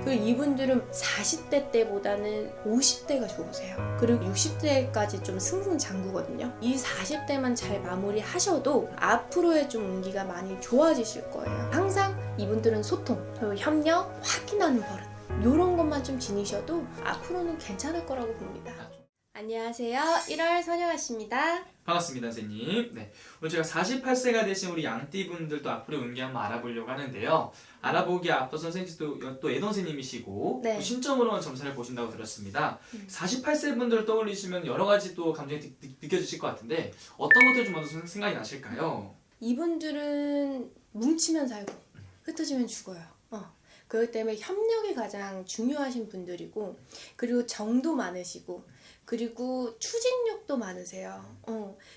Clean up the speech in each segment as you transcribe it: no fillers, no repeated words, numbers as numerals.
그리고 이분들은 40대 때보다는 50대가 좋으세요. 그리고 60대까지 좀 승승장구거든요. 이 40대만 잘 마무리하셔도 앞으로의 좀 운기가 많이 좋아지실 거예요. 항상 이분들은 소통, 그리고 협력, 확인하는 버릇 이런 것만 좀 지니셔도 앞으로는 괜찮을 거라고 봅니다. 안녕하세요. 1월 선영아씨입니다. 반갑습니다, 선생님. 네, 오늘 제가 48세가 되신 우리 양띠분들도 앞으로 운기 한번 알아보려고 하는데요. 알아보기에 앞서서 선생님도 또 애동 선생님이시고 네. 또 신점으로만 점사를 보신다고 들었습니다. 48세 분들 떠올리시면 여러 가지 또 감정이 느껴지실 것 같은데 어떤 것들 좀 먼저 생각이 나실까요? 이분들은 뭉치면 살고 흩어지면 죽어요. 그렇기 때문에 협력이 가장 중요하신 분들이고, 그리고 정도 많으시고, 그리고 추진력도 많으세요.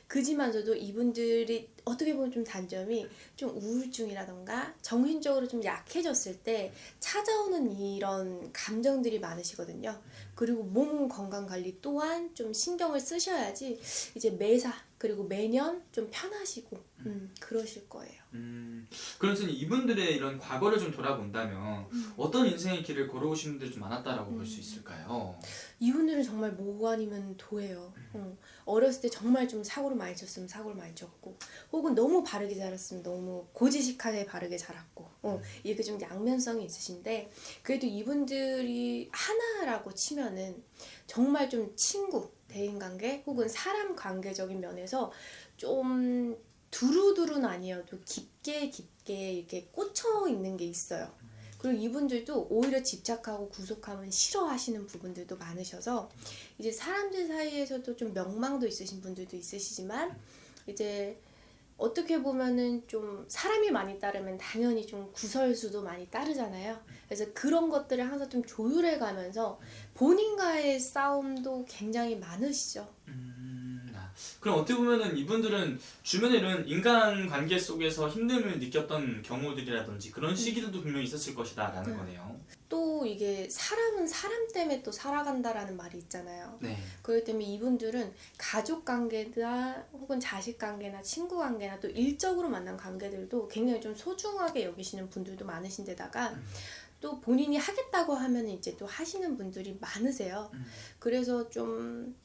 그지만서도 이분들이 어떻게 보면 좀 단점이 좀 우울증이라던가 정신적으로 좀 약해졌을 때 찾아오는 이런 감정들이 많으시거든요. 그리고 몸 건강 관리 또한 좀 신경을 쓰셔야지 이제 매사 그리고 매년 좀 편하시고 그러실 거예요. 그래서 이분들의 이런 과거를 좀 돌아본다면 어떤 인생의 길을 걸어오신 분들이 좀 많았다라고 볼 수 있을까요? 이분들은 정말 모 아니면 도예요. 어렸을 때 정말 좀 사고를 많이 쳤으면 사고를 많이 쳤고, 혹은 너무 바르게 자랐으면 너무 고지식하게 바르게 자랐고, 이렇게 좀 양면성이 있으신데, 그래도 이분들이 하나라고 치면은 정말 좀 친구, 대인관계 혹은 사람 관계적인 면에서 좀 두루두루는 아니어도 깊게 이렇게 꽂혀 있는 게 있어요. 그리고 이분들도 오히려 집착하고 구속함은 싫어하시는 부분들도 많으셔서 이제 사람들 사이에서도 좀 명망도 있으신 분들도 있으시지만, 이제 어떻게 보면은 좀 사람이 많이 따르면 당연히 좀 구설수도 많이 따르잖아요. 그래서 그런 것들을 항상 좀 조율해 가면서 본인과의 싸움도 굉장히 많으시죠. 그럼 어떻게 보면은 이분들은 주변에 이런 인간관계 속에서 힘듦을 느꼈던 경우들이라든지 그런 시기들도 분명히 있었을 것이다 라는 거네요. 또 이게 사람은 사람 때문에 또 살아간다라는 말이 있잖아요. 네. 그렇기 때문에 이분들은 가족 관계나 혹은 자식 관계나 친구 관계나 또 일적으로 만난 관계들도 굉장히 좀 소중하게 여기시는 분들도 많으신 데다가 또 본인이 하겠다고 하면 이제 또 하시는 분들이 많으세요. 그래서 좀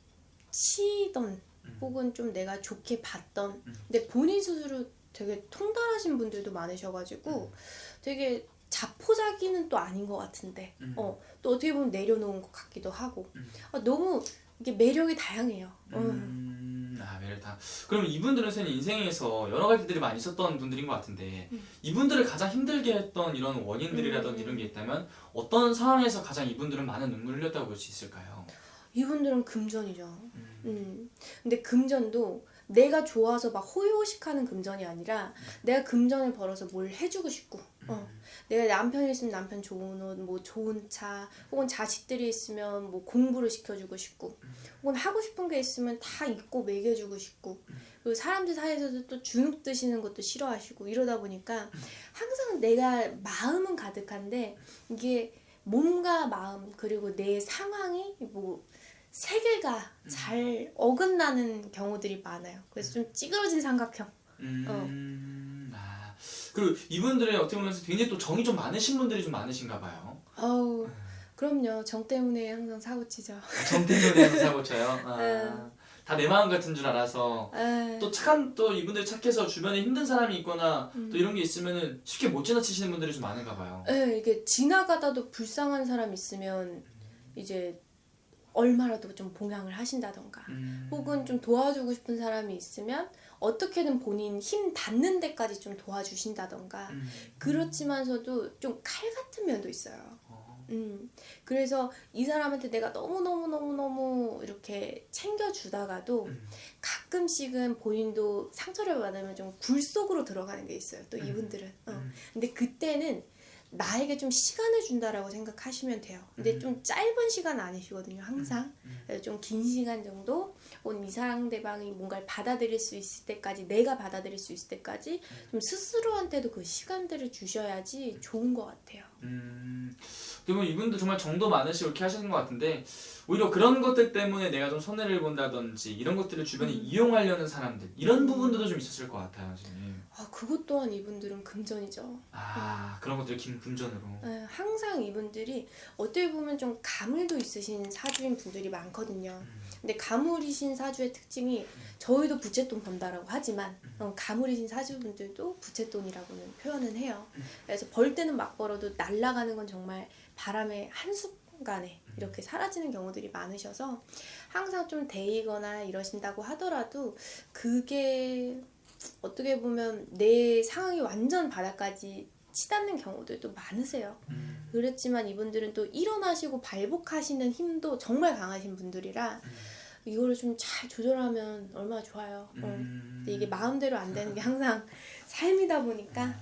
치던 혹은 좀 내가 좋게 봤던, 근데 본인 스스로 되게 통달하신 분들도 많으셔가지고 되게 자포자기는 또 아닌 것 같은데 또 어떻게 보면 내려놓은 것 같기도 하고 너무 이게 매력이 다양해요. 매력 다. 그럼 이분들은 선생님 인생에서 여러 가지들이 많이 있었던 분들인 것 같은데 이분들을 가장 힘들게 했던 이런 원인들이라든지 이런 게 있다면 어떤 상황에서 가장 이분들은 많은 눈물을 흘렸다고 볼 수 있을까요? 이분들은 금전이죠. 근데 금전도 내가 좋아서 막 호의호식하는 금전이 아니라 내가 금전을 벌어서 뭘 해주고 싶고, 내가 남편이 있으면 남편 좋은 옷, 뭐 좋은 차, 혹은 자식들이 있으면 뭐 공부를 시켜주고 싶고, 혹은 하고 싶은 게 있으면 다 입고 먹여주고 싶고, 그리고 사람들 사이에서도 또 주눅 드시는 것도 싫어하시고 이러다 보니까 항상 내가 마음은 가득한데 이게 몸과 마음 그리고 내 상황이 뭐 세 개가 잘 어긋나는 경우들이 많아요. 그래서 좀 찌그러진 삼각형. 그리고 이분들의 어떻게 보면 굉장히 또 정이 좀 많으신 분들이 좀 많으신가 봐요. 그럼요. 정 때문에 항상 사고치죠. 정 때문에 항상 사고 쳐요. 다 내 마음 같은 줄 알아서 또 이분들이 착해서 주변에 힘든 사람이 있거나 또 이런 게 있으면은 쉽게 못 지나치시는 분들이 좀 많은가 봐요. 이게 지나가다도 불쌍한 사람 있으면 이제 얼마라도 좀 봉양을 하신다던가 혹은 좀 도와주고 싶은 사람이 있으면 어떻게든 본인 힘 닿는 데까지 좀 도와주신다던가 그렇지만서도 좀 칼 같은 면도 있어요. 그래서 이 사람한테 내가 너무너무 이렇게 챙겨주다가도 가끔씩은 본인도 상처를 받으면 좀 굴 속으로 들어가는 게 있어요. 또 이분들은. 근데 그때는 나에게 좀 시간을 준다라고 생각하시면 돼요. 근데 좀 짧은 시간 아니시거든요, 항상. 좀 긴 시간 정도, 혹은 이 상대방이 뭔가를 받아들일 수 있을 때까지, 내가 받아들일 수 있을 때까지 좀 스스로한테도 그 시간들을 주셔야지 좋은 것 같아요. 그러면 이분도 정말 정도 많으시고 이렇게 하시는 것 같은데 오히려 그런 것들 때문에 내가 좀 손해를 본다든지 이런 것들을 주변에 이용하려는 사람들 이런 부분들도 좀 있었을 것 같아요, 선생님. 그것 또한 이분들은 금전이죠. 그런 것들을 금전으로. 항상 이분들이 어떻게 보면 좀 가물도 있으신 사주인 분들이 많거든요. 근데 가물이신 사주의 특징이 저희도 부채돈 번다라고 하지만 가물이신 사주분들도 부채돈이라고는 표현은 해요. 그래서 벌 때는 막 벌어도 날아가는 건 정말 바람의 한순간에 이렇게 사라지는 경우들이 많으셔서 항상 좀 데이거나 이러신다고 하더라도 그게 어떻게 보면 내 상황이 완전 바닥까지 치닫는 경우들도 많으세요. 그렇지만 이분들은 또 일어나시고 발복하시는 힘도 정말 강하신 분들이라 이거를 좀 잘 조절하면 얼마나 좋아요. 근데 이게 마음대로 안 되는 게 항상 삶이다 보니까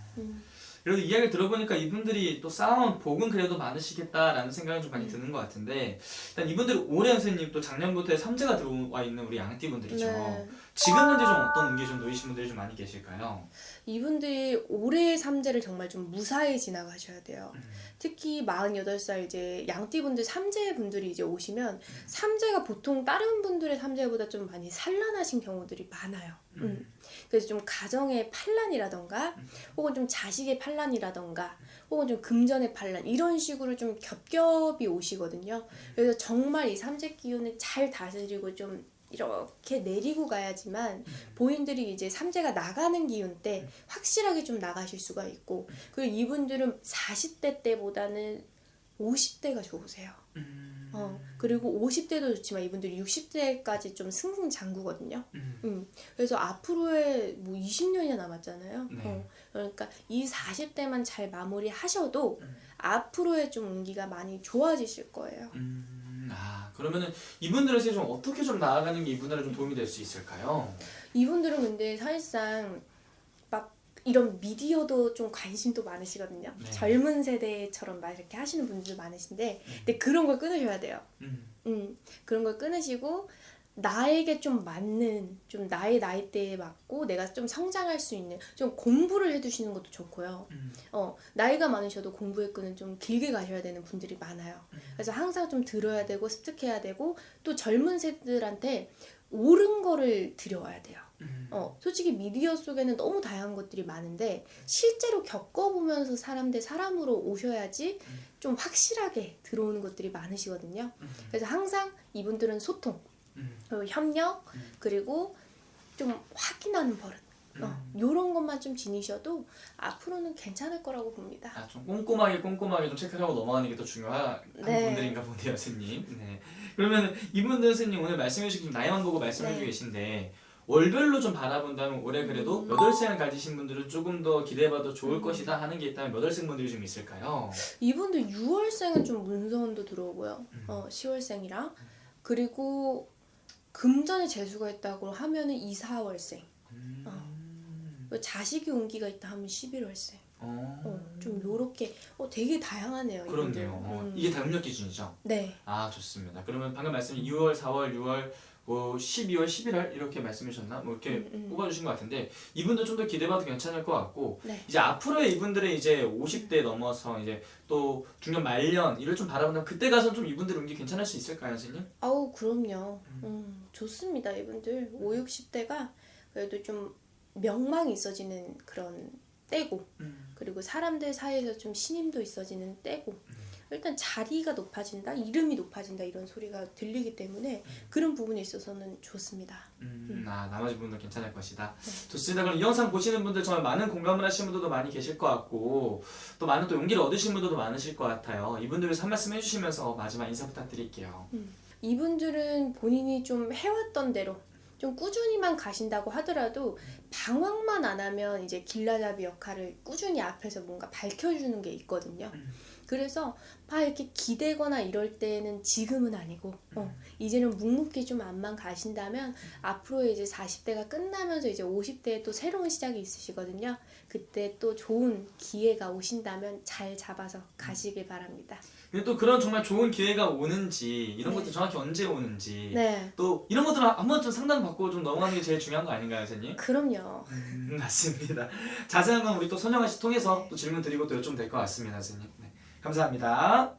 그래도 이야기를 들어보니까 이분들이 또 쌓아온 복은 그래도 많으시겠다라는 생각이 좀 많이 드는 것 같은데 일단 이분들이 올해 선생님 또 작년부터 삼재가 들어와 있는 우리 양띠분들이죠. 네. 지금 현재 좀 어떤 운기에 좀 놓이신 분들이 좀 많이 계실까요? 이분들이 올해의 삼재를 정말 좀 무사히 지나가셔야 돼요. 특히 48살 이제 양띠분들 삼재분들이 이제 오시면 삼재가 보통 다른 분들의 삼재보다 좀 많이 산란하신 경우들이 많아요. 그래서 좀 가정의 판란이라던가 혹은 좀 자식의 판란이라던가 혹은 좀 금전의 판란 이런 식으로 좀 겹겹이 오시거든요. 그래서 정말 이 삼재 기운을 잘 다스리고 좀 이렇게 내리고 가야지만 본인들이 이제 삼재가 나가는 기운 때 확실하게 좀 나가실 수가 있고 그리고 이분들은 40대 때보다는 50대가 좋으세요. 그리고 50대도 좋지만 이분들이 60대까지 좀 승승장구거든요. 그래서 앞으로의 뭐 20년이나 남았잖아요. 네. 그러니까 이 40대만 잘 마무리하셔도 앞으로의 좀 운기가 많이 좋아지실 거예요. 그러면은 이분들은 좀 어떻게 좀 나아가는 게 이분들은 좀 도움이 될 수 있을까요? 이분들은 근데 사실상 막 이런 미디어도 좀 관심도 많으시거든요. 네. 젊은 세대처럼 막 이렇게 하시는 분들도 많으신데 근데 그런 걸 끊으셔야 돼요. 그런 걸 끊으시고 나에게 좀 맞는 좀 나의 나이대에 맞고 내가 좀 성장할 수 있는 좀 공부를 해두시는 것도 좋고요. 나이가 많으셔도 공부의 끈은 좀 길게 가셔야 되는 분들이 많아요. 그래서 항상 좀 들어야 되고 습득해야 되고 또 젊은 세대들한테 옳은 거를 들여와야 돼요. 솔직히 미디어 속에는 너무 다양한 것들이 많은데 실제로 겪어보면서 사람 대 사람으로 오셔야지 좀 확실하게 들어오는 것들이 많으시거든요. 그래서 항상 이분들은 소통 그리고 협력 그리고 좀 확인하는 버릇 요런 것만 좀 지니셔도 앞으로는 괜찮을 거라고 봅니다. 좀 꼼꼼하게 좀 체크를 하고 넘어가는 게 더 중요한 네. 분들인가 보네요, 선생님. 네. 그러면 이분들 선생님 오늘 말씀해 주신 나이만 보고 말씀해 주고 계신데 월별로 좀 바라본다면 올해 그래도 8생을 가지신 분들은 조금 더 기대해봐도 좋을 것이다 하는 게 있다면 몇 월생 분들이 좀 있을까요? 이분들 6월생은 좀 문서운도 들어오고요. 10월생이랑 그리고 금전의 재수가 있다고 하면은 2, 4월생. 자식이 운기가 있다 하면 11월생. 좀 요렇게 되게 다양하네요. 그렇네요. 이게 다 음력 기준이죠? 네. 좋습니다. 그러면 방금 말씀인 6월, 4월, 6월, 12월, 11월 이렇게 말씀하셨나? 이렇게 뽑아주신 것 같은데 이분들 좀 더 기대봐도 괜찮을 것 같고 네. 이제 앞으로의 이분들의 이제 50대 넘어서 이제 또 중년 말년 이를 좀 바라본다면 그때 가서 좀 이분들 운기 괜찮을 수 있을까요, 선생님? 그럼요. 좋습니다. 이분들 5, 60대가 그래도 좀 명망이 있어지는 그런 때고 그리고 사람들 사이에서 좀 신임도 있어지는 때고 일단 자리가 높아진다, 이름이 높아진다 이런 소리가 들리기 때문에 그런 부분에 있어서는 좋습니다. 나머지 분들 괜찮을 것이다. 네. 좋습니다. 그럼 이 영상 보시는 분들 정말 많은 공감을 하시는 분들도 많이 계실 것 같고 또 많은 또 용기를 얻으신 분들도 많으실 것 같아요. 이분들 위해서 한 말씀 해주시면서 마지막 인사 부탁드릴게요. 이분들은 본인이 좀 해왔던 대로 좀 꾸준히만 가신다고 하더라도 방황만 안 하면 이제 길라잡이 역할을 꾸준히 앞에서 뭔가 밝혀주는 게 있거든요. 그래서 막 이렇게 기대거나 이럴 때는 지금은 아니고 이제는 묵묵히 좀 앞만 가신다면 앞으로 이제 40대가 끝나면서 이제 50대에 또 새로운 시작이 있으시거든요. 그때 또 좋은 기회가 오신다면 잘 잡아서 가시길 바랍니다. 근데 또 그런 정말 좋은 기회가 오는지 이런 것들 정확히 언제 오는지 네. 또 이런 것들은 한번 좀 상담받고 좀 넘어가는 게 제일 중요한 거 아닌가요, 선생님? 그럼요. 맞습니다. 자세한 건 우리 또 선영아 씨 통해서 또 질문 드리고 또 여쭤보면 될 것 같습니다, 선생님. 네. 감사합니다.